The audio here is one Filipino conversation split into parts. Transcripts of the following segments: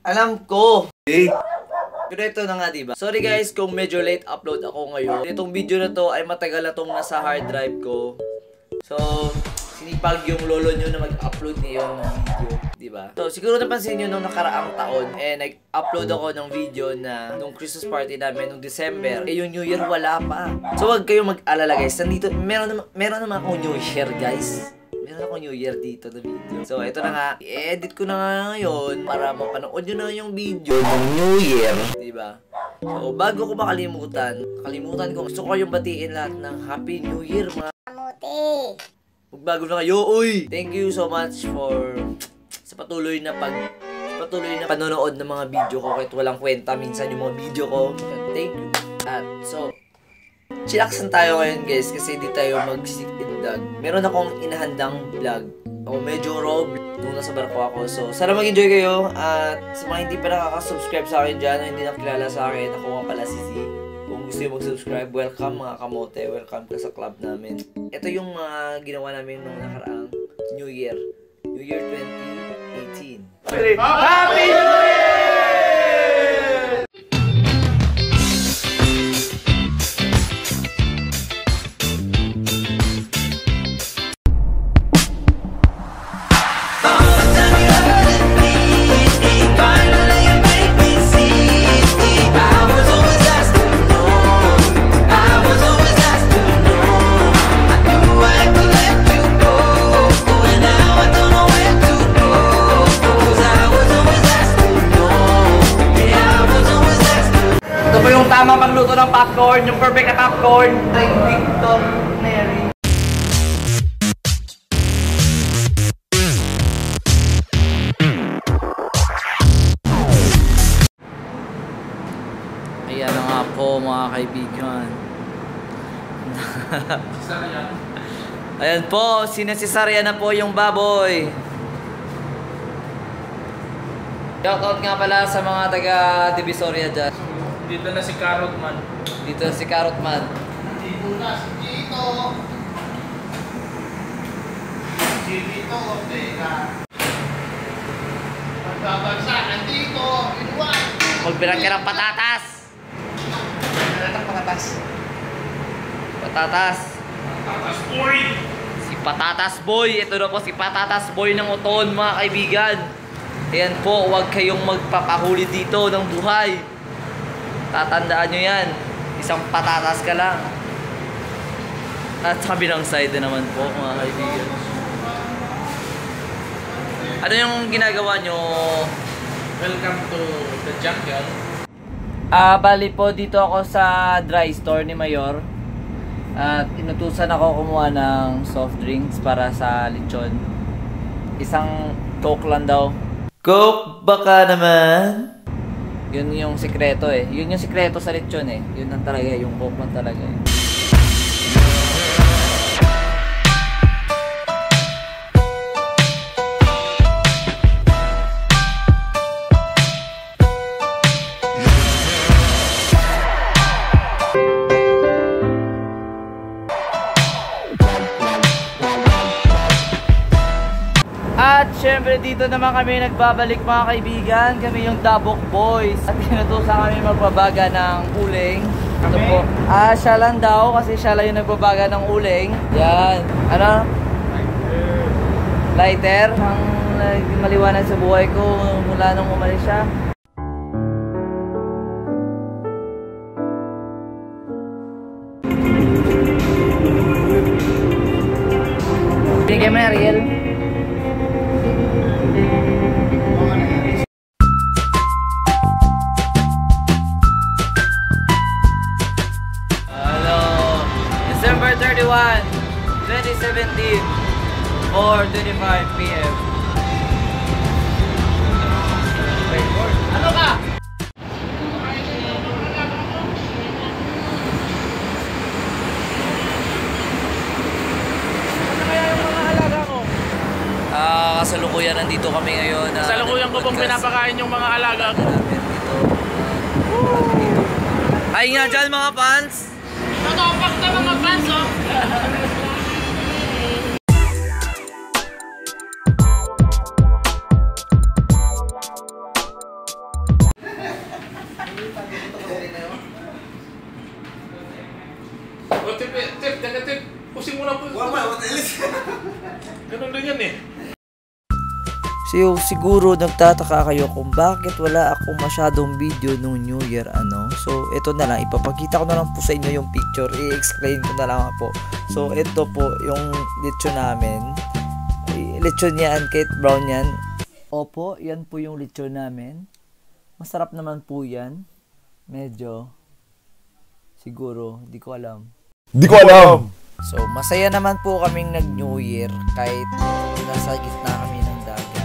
Alam ko. Pero ito na nga, diba? Sorry guys kung medyo late upload ako ngayon. Itong video na to ay matagal na tong nasa hard drive ko. So, sinipag yung lolo nyo na mag-upload ngayon ng video, diba? So, siguro napansin nyo nung nakaraang taon, nag-upload ako ng video na nung Christmas party namin nung December. Yung New Year wala pa. So, wag kayong mag-alala guys. Nandito, meron naman akong New Year guys. Meron ako New Year dito na video. So, ito na nga. I-edit ko na nga ngayon para mapanood nyo na yung video ng New Year. Diba? So, bago ko makalimutan ko, gusto ko kayong batiin lahat ng Happy New Year, mga kamote. Magbago na kayo, uy! Thank you so much sa patuloy na panonood ng mga video ko kahit walang kwenta minsan yung mga video ko. Thank you. At so, chillaksan tayo ngayon guys kasi di tayo mag-sit-in-dag. Meron akong inahandang vlog. Ako medyo raw nung nasa barko ako. So, sana mag-enjoy kayo. At sa mga hindi pa nakaka-subscribe sa akin dyan, hindi nakilala sa akin, ako nga pala si Z. Kung gusto nyo mag-subscribe, welcome mga kamote. Welcome ka sa club namin. Ito yung mga ginawa namin nung nakaraang New Year. New Year 2018. Happy New Year! Tama pagluto ng popcorn, yung perfect na popcorn. Ay, TikTok, Mary. Ayan na nga po mga kaibigan. Ayan po, sinasisarya na po yung baboy. Shoutout nga pala sa mga taga Divisoria dyan. Dito na si Carrot Man. Dito na si Carrot Man. Dito na si Gito. Si Gito, Ortega. Magbabansa, nandito. Inuwan. Magbilang ka ng patatas. Nalatang patatas. Patatas. Patatas boy! Si Patatas Boy. Ito na po si Patatas Boy ng Uton mga kaibigan. Ayan po, huwag kayong magpapahuli dito ng buhay. Tatandaan nyo yan. Isang patatas ka lang. At sa kabilang side naman po mga kaibigan. Ano yung ginagawa nyo? Welcome to the jungle. Bali po dito ako sa dry store ni Mayor. At inutusan ako kumuha ng soft drinks para sa lechon. Isang Coke lang daw. Coke baka naman? Yun yung sikreto eh. Yun yung sikreto sa lechon eh. Yun lang talaga, yung Coke lang talaga eh. At syempre dito naman kami nagbabalik mga kaibigan. Kami yung Dabok Boys. At tinutusan kami magbabaga ng uling. Ito po. Siya lang daw kasi siya lang yung nagbabaga ng uling. Yan. Ano? Lighter. Ang maliwanag sa buhay ko mula nung umalis siya. Binigay mo na Ariel. December 31, 2017, 4:25 PM. Ano ka? Ano kaya yung mga alaga ko? Kasalukuyan nandito kami ngayon. Kasalukuyan ko pong pinapakain yung mga alaga ko. Ay nga dyan mga fans! Natopak na mga fans oh! Negative. Pusing mo lang po. Ganun din yan eh. So, siguro nagtataka kayo kung bakit wala akong masyadong video nung New Year, ano. So, ito na lang. Ipapakita ko na lang po sa inyo yung picture. I-explain ko na lang po. So, ito po yung lechon namin. Lechon yan, Kate Brown yan. Opo, yan po yung lechon namin. Masarap naman po yan. Medyo. Siguro, di ko alam. So, masaya naman po kaming nag-New Year kahit nasa gitna kami ng dagat.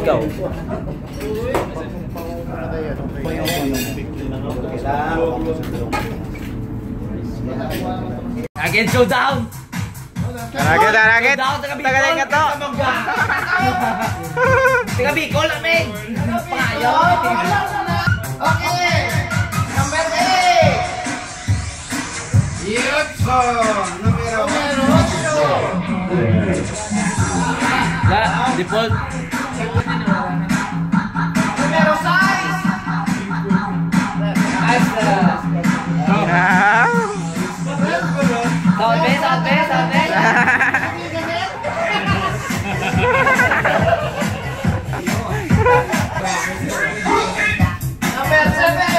Ikaw. Again, showdown! Taragit! Tagaling ka to! Taga Bicol, amin! Payo! Okay! Number 8! Yotso! Numero 8! La, default. Numero 6! Sabi. Number 7!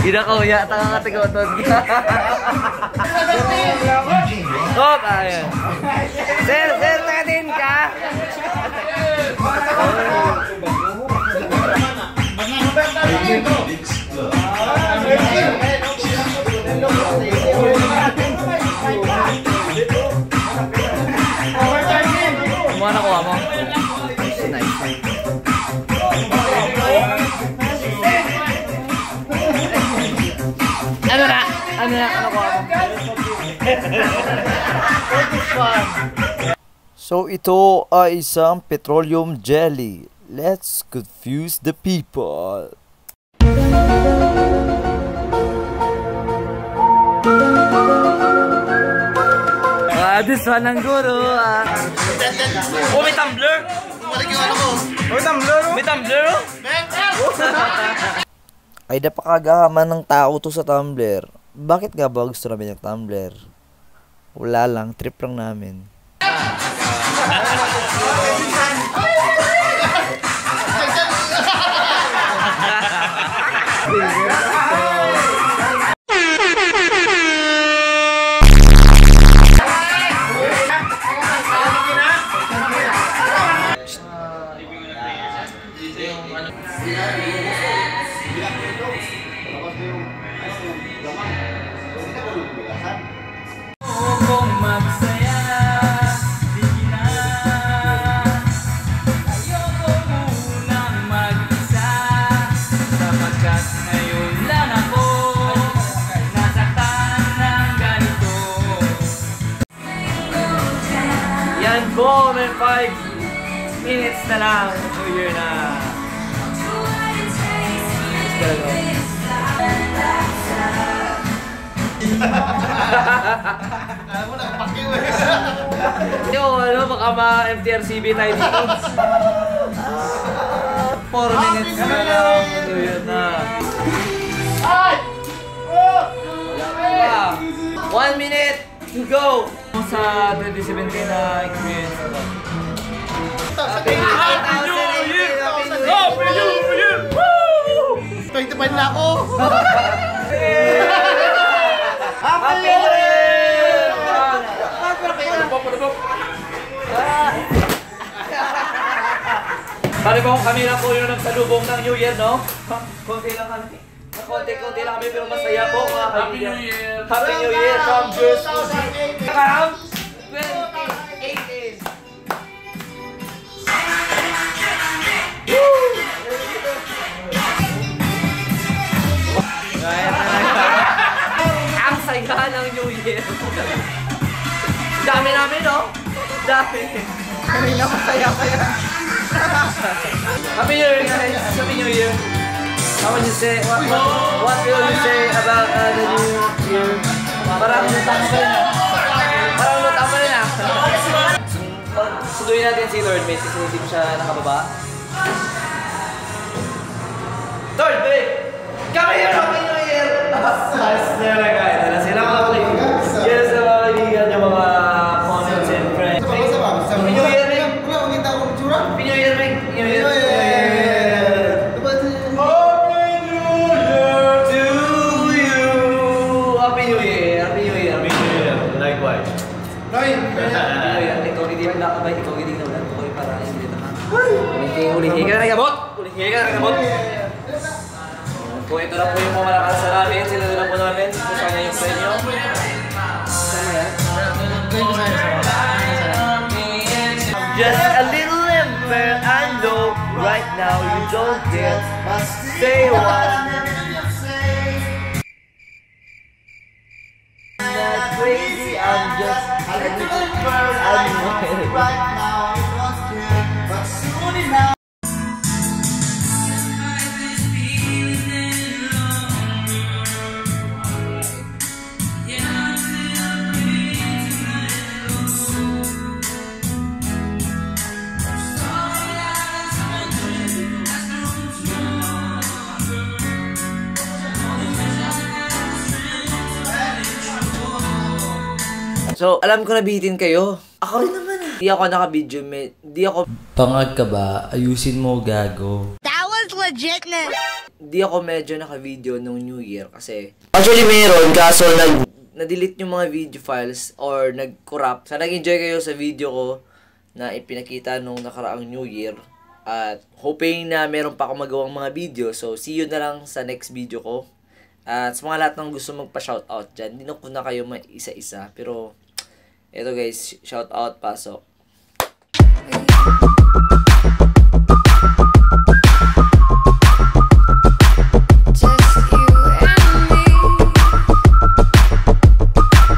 Ginakaw yata ang katigoton. Stop! Ayan. Sir, tagadin ka! Kumuha na kuha mo. Nice. Ano kuha mo? So ito ay isang petroleum jelly. Let's confuse the people. This one ang guro. Oh, may tumbler. Bumalik yung ano ko. May tumbler. Ay napakagaman ng tao to sa tumbler. Bakit nga ba gusto namin yung tumbler? Wala lang, trip lang namin. Yan po, may 5 minutes na lang. New Year na. Alam mo, nakapakiw eh. Yo, ano, baka ma-MTRCB tayo dito. 4 minutes na lang. New Year na. Ay! Oh! Wala pa. 1 minute to go. Sa 2017 na experience ko. Happy New Year! Happy New Year! Woo! 25 na ako! Happy New Year! Pare po, kami na po yung nagsalubong ng New Year, no? Konti lang kami. Konti-konti lang kami pero masaya po mga Happy kaibigan. New Year! Happy New Year from Jules Fuji. Come 2018. Ang saya ng New Year. Dami namin, no? Dami. Kami na masaya kaya. Happy New Year, guys. Happy New Year. How would you say, what will you say about the New Year? Parang lutang pa rin ah. Parang lutang pa rin ah. Sunduin natin si Lord Mate kasi hindi ko siya nakababa. Lord Mate! Come here! Happy New Year! Ito na sila mga kaibigan. Yes, mga kaibigan yung mga comments and friends. Happy New Year, Mate! Happy New Year, Mate! Happy New Year! Ulihin ka na gamot! Ulihin ka na gamot! Kung ito na po yung mga malakas sa namin, sila na po namin. Kung saan yung sa inyo. Sama yan? Just a little ember, I know right now you don't get say what. Not crazy, I'm just a little bird, I know right now you don't care, but soon enough. So, alam ko nabitin kayo. Ako rin naman ah. Di ako naka-video, di ako... Pangag ka ba? Ayusin mo, gago. That was legitness. Di ako medyo naka-video nung New Year kasi... Actually, meron. Kaso na-delete yung mga video files or nag-corrupt. So, nag-enjoy kayo sa video ko na ipinakita nung nakaraang New Year. At hoping na meron pa akong magawang mga video. So, see you na lang sa next video ko. At sa mga lahat ng gusto magpa-shoutout dyan, hindi na ko na kayo isa-isa. Pero... Ito guys, shout out, pasok.